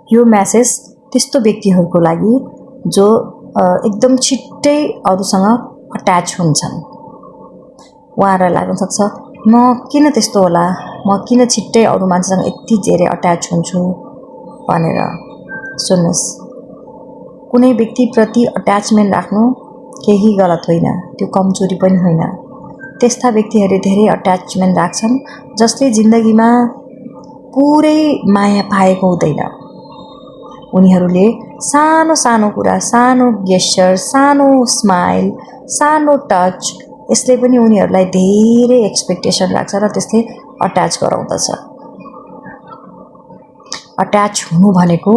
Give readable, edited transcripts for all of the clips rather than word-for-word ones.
यो मेसेज त्यस्तो व्यक्तिहरूको लागि जो एकदम छिट्टै अरूसँग अट्याच हुन्छन्। उहाँहरूलाई लाग्न सक्छ म किन त्यस्तो होला, म किन छिट्टै अरू मान्छेसँग यति धेरै अट्याच हुन्छु भनेर। सुन्नुहोस्, कुनै व्यक्तिप्रति अट्याचमेन्ट राख्नु केही गलत होइन, त्यो कमजोरी पनि होइन। त्यस्ता व्यक्तिहरूले धेरै अट्याचमेन्ट राख्छन् जसले जिन्दगीमा पुरै माया पाएको हुँदैन। उनीहरूले सानो सानो कुरा, सानो गेस्चर, सानो स्माइल, सानो टच, यसले पनि उनीहरूलाई धेरै एक्सपेक्टेसन राख्छ र त्यसले अट्याच गराउँदछ। अट्याच हुनु भनेको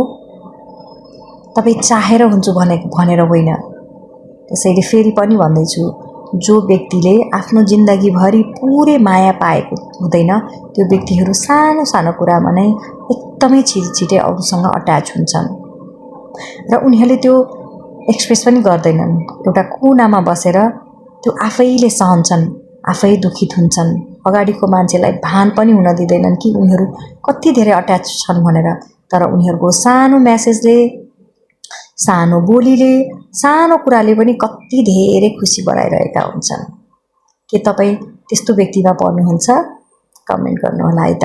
तपाईँ चाहेर हुन्छु भनेर होइन। त्यसैले फेरि पनि भन्दैछु, जो व्यक्तिले आफ्नो जिन्दगीभरि पुरै माया पाएको हुँदैन त्यो व्यक्तिहरू सानो सानो कुरामा नै एकदमै छिटै अरूसँग अट्याच हुन्छन् र उनीहरूले त्यो एक्सप्रेस पनि गर्दैनन्। एउटा कुनामा बसेर त्यो आफैले सहन्छन्, आफै दुखित हुन्छन्। अगाडिको मान्छेलाई भान पनि हुन दिँदैनन् कि उनीहरू कति धेरै अट्याच छन् भनेर। तर उनीहरूको सानो मेसेजले, सानो बोलीले, सानो कुराले पनि कति धेरै खुसी बढाइरहेका हुन्छन्। के तपाईँ त्यस्तो व्यक्तिमा पर्नुहुन्छ? कमेन्ट गर्नुहोला है त।